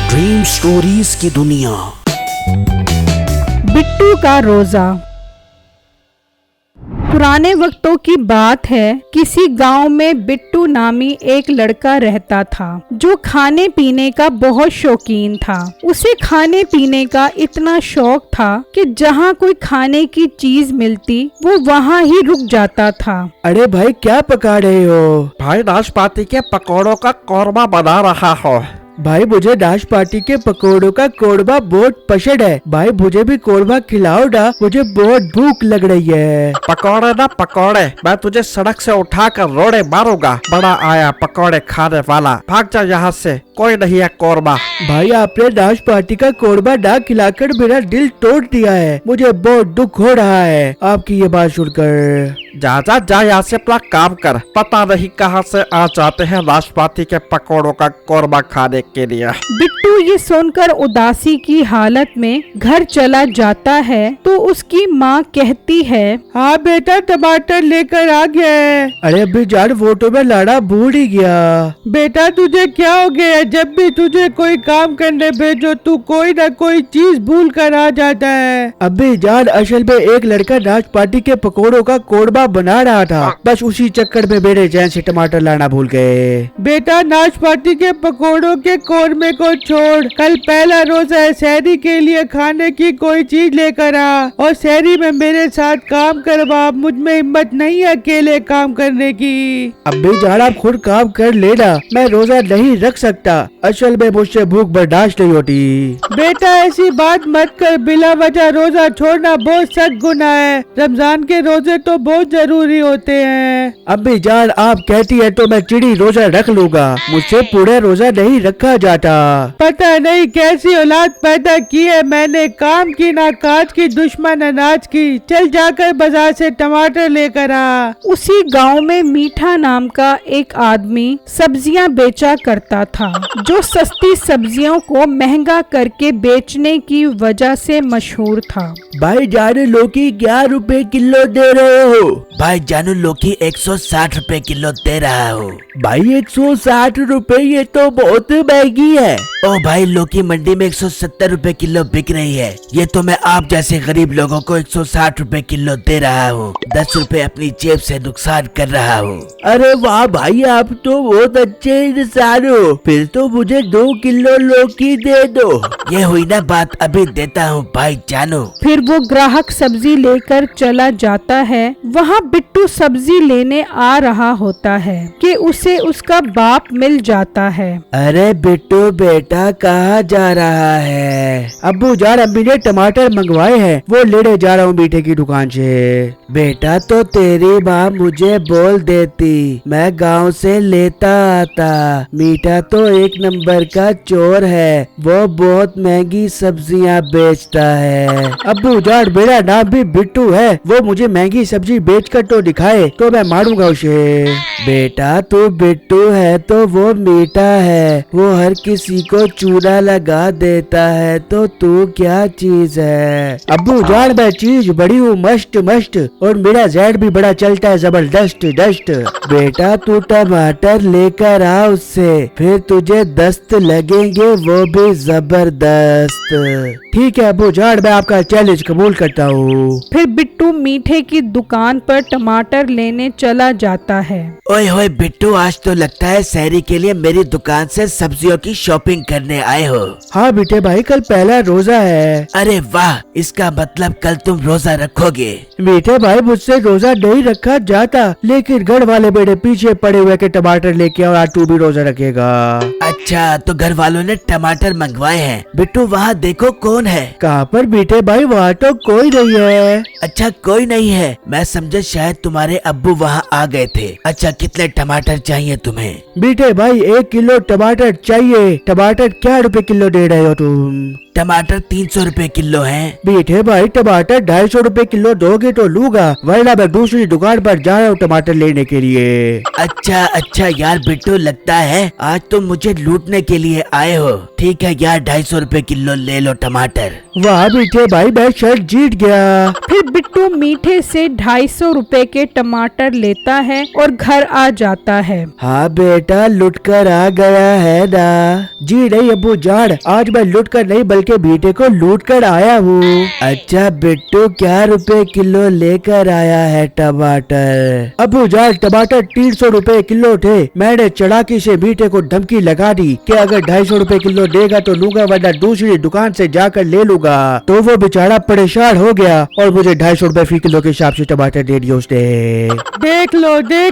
Dream stories की दुनिया। बिट्टू का रोजा। पुराने वक्तों की बात है, किसी गांव में बिट्टू नामी एक लड़का रहता था जो खाने पीने का बहुत शौकीन था। उसे खाने पीने का इतना शौक था कि जहां कोई खाने की चीज मिलती वो वहां ही रुक जाता था। अरे भाई क्या पका रहे हो? भाई नाशपाती के पकौड़ों का कौरमा बना रहा हो। भाई मुझे नाशपाती के पकोड़ों का कोरमा बहुत पसंद है। भाई मुझे भी कोरमा खिलाओ ना, मुझे बहुत भूख लग रही है। पकौड़े ना पकौड़े, मैं तुझे सड़क से उठाकर रोड़े मारूंगा। बड़ा आया पकौड़े खाने वाला, भाग जा यहाँ से, कोई नहीं है कोरमा। भाई आपने नाशपाती का कोरमा ना खिलाकर मेरा दिल तोड़ दिया है, मुझे बहुत दुख हो रहा है आपकी ये बात सुनकर। जा यहाँ से अपना काम कर। पता नहीं कहाँ से आ जाते हैं नाशपाती के पकौड़ों का कोरमा खाने के लिए। बिट्टू ये सुनकर उदासी की हालत में घर चला जाता है तो उसकी माँ कहती है, हाँ बेटा टमाटर लेकर आ गया। अरे अभी जान वो तो मैं लाना भूल ही गया। बेटा तुझे क्या हो गया? जब भी तुझे कोई काम करने भेजो तू कोई ना कोई चीज भूल कर आ जाता है। अभी जान असल में एक लड़का नाशपाती के पकौड़ों का कोरमा बना रहा था, बस उसी चक्कर में मेरे जैन से टमाटर लाना भूल गए। बेटा नाशपाती के पकौड़ों के कोरमे को छोड़, कल पहला रोजा है, सहरी के लिए खाने की कोई चीज लेकर आ और सहरी में मेरे साथ काम करवा। मुझ में हिम्मत नहीं है अकेले काम करने की। अभी जान आप खुद काम कर लेना, मैं रोजा नहीं रख सकता, असल में मुझसे भूख बर्दाश्त नहीं होती। बेटा ऐसी बात मत कर, बिला वजह रोजा छोड़ना बहुत सख्त गुनाह है। रमजान के रोजे तो बहुत जरूरी होते हैं। अभी जान आप कहती है तो मैं चिड़ी रोजा रख लूंगा, मुझसे पूरा रोजा नहीं रखा जाता। पता नहीं कैसी औलाद पैदा की है मैंने, काम की ना काज की, दुश्मन अनाज की। चल जाकर बाजार से टमाटर लेकर आ। उसी गांव में मीठा नाम का एक आदमी सब्जियां बेचा करता था, जो सस्ती सब्जियों को महंगा करके बेचने की वजह से मशहूर था। भाई जाने लौकी क्या रुपए किलो दे रहे हो? भाई जानू लौकी 160 रुपए किलो दे रहा हूँ। भाई 160 रुपए, ये तो बहुत महंगी है। ओ भाई लौकी मंडी में 170 रुपए किलो बिक रही है, ये तो मैं आप जैसे गरीब लोगों को 160 रुपए किलो दे रहा हूँ। 10 रुपए अपनी जेब से नुकसान कर रहा हूँ। अरे वाह भाई आप तो बहुत अच्छे इंसान हो, फिर तो मुझे 2 किलो लौकी दे दो। ये हुई ना बात, अभी देता हूँ भाई जानो। फिर वो ग्राहक सब्जी लेकर चला जाता है। वहाँ बिट्टू सब्जी लेने आ रहा होता है कि उसे उसका बाप मिल जाता है। अरे बिट्टू बेटा कहाँ जा रहा है? अब्बू जान अम्मी ने टमाटर मंगवाए हैं, वो लेने जा रहा हूँ मीठे की दुकान से। बेटा तो तेरी माँ मुझे बोल देती, मैं गांव से लेता आता। मीठा तो एक नंबर का चोर है, वो बहुत महंगी सब्जियाँ बेचता है। अब्बू जान मेरा नाम भी बिट्टू है, वो मुझे महंगी सब्जी बेच कर तो दिखाए तो मैं मारूंगा उसे। बेटा तू बिट्टू है तो वो मीठा है, वो हर किसी को चूना लगा देता है, तो तू क्या चीज है? अब्बू जान मैं चीज बड़ी हूँ मस्त मस्त, और मेरा जैड भी बड़ा चलता है जबरदस्त दस्त। बेटा तू टमाटर लेकर आ उससे, फिर तुझे दस्त लगेंगे वो भी जबरदस्त। ठीक है अब्बू जान मैं आपका चैलेंज कबूल करता हूँ। फिर बिट्टू मीठे की दुकान पर टमाटर लेने चला जाता है। ओए होए बिट्टू, आज तो लगता है सहरी के लिए मेरी दुकान से सब्जियों की शॉपिंग करने आए हो। हाँ बेटे भाई कल पहला रोजा है। अरे वाह, इसका मतलब कल तुम रोजा रखोगे। बेटे भाई मुझसे रोजा नहीं रखा जाता, लेकिन घर वाले मेरे पीछे पड़े हुए के टमाटर लेके आओ, आज तू भी रोजा रखेगा। अच्छा तो घर वालों ने टमाटर मंगवाए हैं। बिट्टू वहाँ देखो कौन है। कहाँ पर बेटे भाई? वहाँ तो कोई नहीं है। अच्छा कोई नहीं है, मैं समझा शायद तुम्हारे अब्बू वहाँ आ गए थे। अच्छा कितने टमाटर चाहिए तुम्हें? बेटे भाई 1 किलो टमाटर चाहिए। टमाटर क्या रुपए किलो दे रहे हो तुम? टमाटर 300 रुपए किलो हैं। मीठे भाई टमाटर 250 रुपए किलो दोगे तो लूंगा, वरना मैं दूसरी दुकान पर जा रहा हूँ टमाटर लेने के लिए। अच्छा यार बिट्टू, लगता है आज तुम मुझे लूटने के लिए आए हो। ठीक है यार, 250 रुपए किलो ले लो टमाटर। वाह मीठे भाई, मैं शर्ट जीत गया। फिर बिट्टू मीठे से 250 रुपए के टमाटर लेता है और घर आ जाता है। हाँ बेटा, लुट कर आ गया है ना? जी नहीं अब्बू जान, आज मैं लुट कर नहीं बल्कि मीठे को लूट कर आया हूँ। अच्छा बिट्टू, क्या रुपए किलो लेकर आया है टमाटर? अब्बू जान, टमाटर 300 रुपए किलो थे। मैंने चढ़ाकी से मीठे को धमकी लगा दी कि अगर 250 रुपए किलो देगा तो लूंगा, वरना दूसरी दुकान से जाकर ले लूंगा। तो वो बेचारा परेशान हो गया और मुझे 250 रुपए फी किलो के हिसाब से टमाटर दे दिए उसने। देख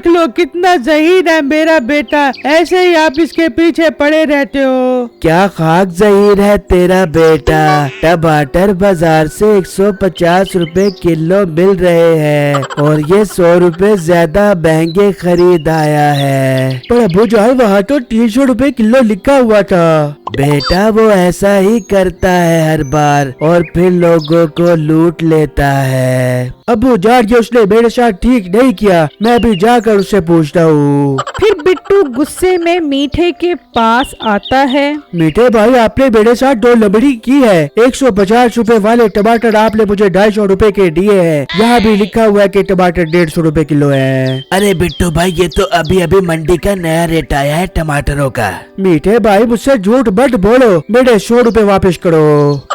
लो कितना ज़हीन है मेरा बेटा, ऐसे ही आप इसके पीछे पड़े रहते हो। क्या खाक ज़हीन है तेरा बेटा। टमाटर बाजार से 150 रुपए किलो मिल रहे हैं और ये 100 रुपए ज्यादा महंगे खरीद आया है। पर अब्बू जान, वहाँ तो 300 रुपए किलो लिखा हुआ था। बेटा वो ऐसा ही करता है हर बार और फिर लोगों को लूट लेता है। अब्बू जान, ये उसने मेरे साथ ठीक नहीं किया, मैं भी जाकर उससे पूछता हूँ। फिर बिट्टू गुस्से में मीठे के पास आता है। मीठे भाई, आपने मेरे साथ 2 लबड़ी की है। 150 रुपए वाले टमाटर आपने मुझे 250 रुपए के दिए हैं। यहाँ भी लिखा हुआ है कि टमाटर 150 रुपए किलो है। अरे बिट्टू भाई, ये तो अभी अभी मंडी का नया रेट आया है टमाटरों का। मीठे भाई, मुझसे झूठ मत बोलो, मेरे 100 रुपए वापस करो।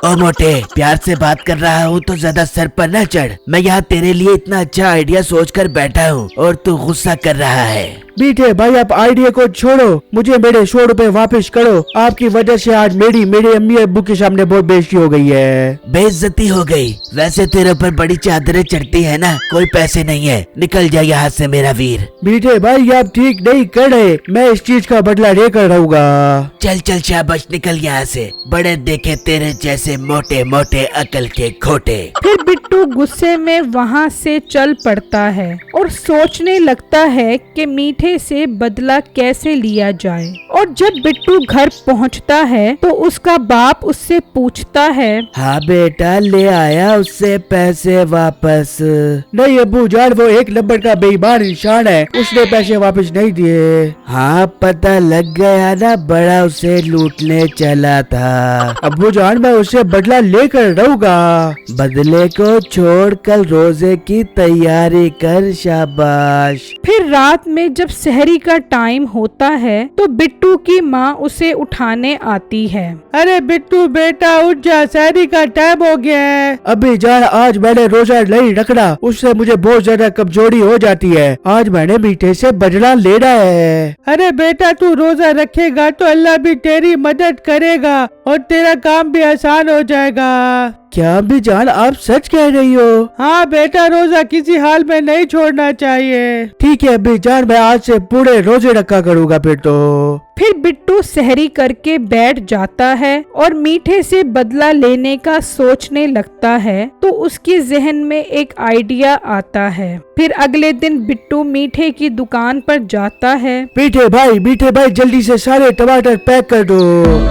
ओ मोटे, प्यार से बात कर रहा हूँ तो ज्यादा सर पर न चढ़। मैं यहाँ तेरे लिए इतना अच्छा आइडिया सोच कर बैठा हूँ और तू गुस्सा कर रहा है। मीठे भाई, आप आइडिया को छोड़ो, मुझे मेरे 100 रुपए वापस करो। आपकी वजह से आज मेरे अम्मी अब्बू के सामने बहुत बेइज्जती हो गई है। बेइज्जती हो गई? वैसे तेरे ऊपर बड़ी चादरें चढ़ती है ना, कोई पैसे नहीं है, निकल जा यहाँ से मेरा वीर। मीठे भाई, आप ठीक नहीं कर रहे, मैं इस चीज का बदला लेकर रहूंगा। चल शाबाश, निकल यहाँ से। बड़े देखे तेरे जैसे मोटे मोटे अकल के खोटे। फिर बिट्टू गुस्से में वहाँ से चल पड़ता है और सोचने लगता है कि मीठे से बदला कैसे लिया जाए। और जब बिट्टू घर पहुँचता है तो उसका बाप उससे पूछता है, हाँ बेटा, ले आया उससे पैसे वापस? नहीं अब्बू जान, वो 1 नंबर का बेईमान इंसान है, उसने पैसे वापस नहीं दिए। हाँ पता लग गया ना, बड़ा उसे लूटने चला था। अब्बू जान, मैं उससे बदला लेकर रहूंगा। बदले को छोड़ कल रोजे की तैयारी कर, शाबाश। फिर रात में जब सहरी का टाइम होता है तो बिट्टू की माँ उसे उठाने आती है। अरे बिट्टू बेटा, उठ जा, सहरी का टाइम हो गया है। अभी जान, आज मैंने रोजा नहीं रखना, उससे मुझे बहुत ज्यादा कमजोरी हो जाती है। आज मैंने मीठे से बदला लेना है। अरे बेटा, तू रोजा रखेगा तो अल्लाह भी तेरी मदद करेगा और तेरा काम भी आसान हो जाएगा। क्या भी जान, आप सच कह रही हो? हाँ बेटा, रोजा किसी हाल में नहीं छोड़ना चाहिए। ठीक है अभी जान, मैं आज से पूरे रोजे रखा करूँगा फिर तो। फिर बिट्टू सहरी करके बैठ जाता है और मीठे से बदला लेने का सोचने लगता है तो उसके जहन में एक आइडिया आता है। फिर अगले दिन बिट्टू मीठे की दुकान पर जाता है। मीठे भाई जल्दी से सारे टमाटर पैक कर दो।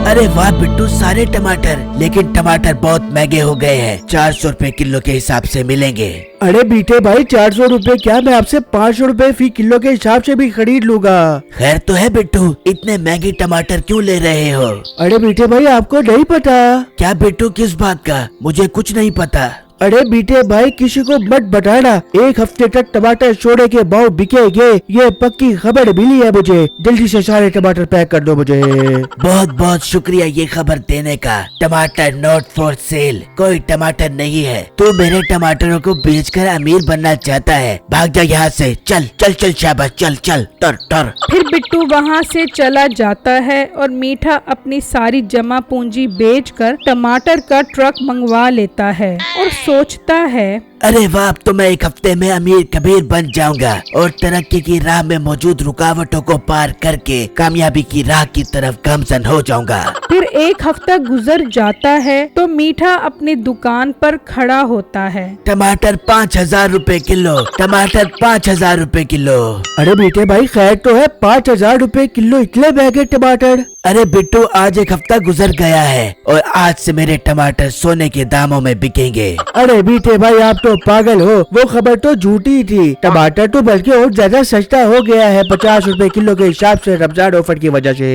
अरे वाह बिट्टू, सारे टमाटर? लेकिन टमाटर बहुत महंगे हो गए हैं, 400 रुपए किलो के हिसाब से मिलेंगे। अरे मीठे भाई, 400 रुपए क्या, मैं आपसे 500 रुपए फी किलो के हिसाब से भी खरीद लूंगा। खैर तो है बिट्टू, इतने महंगे टमाटर क्यों ले रहे हो? अरे मीठे भाई, आपको नहीं पता? क्या बिट्टू, किस बात का? मुझे कुछ नहीं पता। अरे मीठे भाई, किसी को मत बताना, 1 हफ्ते तक टमाटर सोने के भाव बिकेंगे, ये पक्की खबर मिली है मुझे। जल्दी से सारे टमाटर पैक कर दो मुझे। बहुत बहुत शुक्रिया ये खबर देने का। टमाटर नॉट फॉर सेल, कोई टमाटर नहीं है। तू मेरे टमाटरों को बेचकर अमीर बनना चाहता है? भाग जा यहाँ से, चल चल चल, शाबाश, चल चल, टर। फिर बिट्टू वहाँ से चला जाता है और मीठा अपनी सारी जमा पूंजी बेचकर टमाटर का ट्रक मंगवा लेता है और सोचता है अरे वाह, तो मैं एक हफ्ते में अमीर कबीर बन जाऊंगा और तरक्की की राह में मौजूद रुकावटों को पार करके कामयाबी की राह की तरफ गामजन हो जाऊंगा। फिर एक हफ्ता गुजर जाता है तो मीठा अपनी दुकान पर खड़ा होता है। टमाटर 5,000 रुपए किलो, टमाटर 5,000 रुपए किलो। अरे बेटे भाई खैर तो है, 5,000 रुपए किलो इतने महंगे टमाटर? अरे बिट्टू, आज एक हफ्ता गुजर गया है और आज से मेरे टमाटर सोने के दामों में बिकेंगे। अरे बेटे भाई आप तो पागल हो, वो खबर तो झूठी थी। टमाटर तो बल्कि और ज्यादा सस्ता हो गया है 50 रुपए किलो के हिसाब से रमजान ऑफर की वजह से।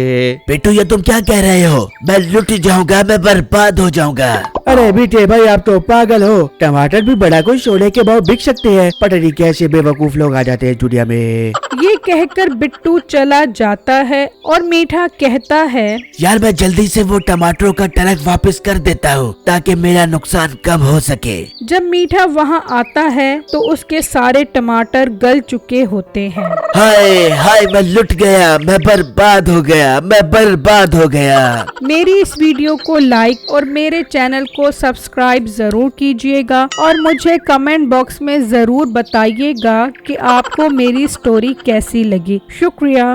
बिट्टू, ये तुम क्या कह रहे हो? मैं लुट जाऊंगा, मैं बर्बाद हो जाऊंगा। अरे बेटे भाई आप तो पागल हो, टमाटर भी बड़ा कोई सोने के भाव बिक सकते हैं। पता नहीं कैसे बेवकूफ लोग आ जाते हैं दुनिया में। ये कहकर बिट्टू चला जाता है और मीठा कहता है, यार मैं जल्दी से वो टमाटरों का ट्रक वापस कर देता हूँ ताकि मेरा नुकसान कम हो सके। जब मीठा वहाँ आता है तो उसके सारे टमाटर गल चुके होते हैं। हाय हाय, मैं लुट गया, मैं बर्बाद हो गया, मैं बर्बाद हो गया। मेरी इस वीडियो को लाइक और मेरे चैनल को सब्सक्राइब जरूर कीजिएगा और मुझे कमेंट बॉक्स में जरूर बताइएगा कि आपको मेरी स्टोरी कैसी लगी। शुक्रिया।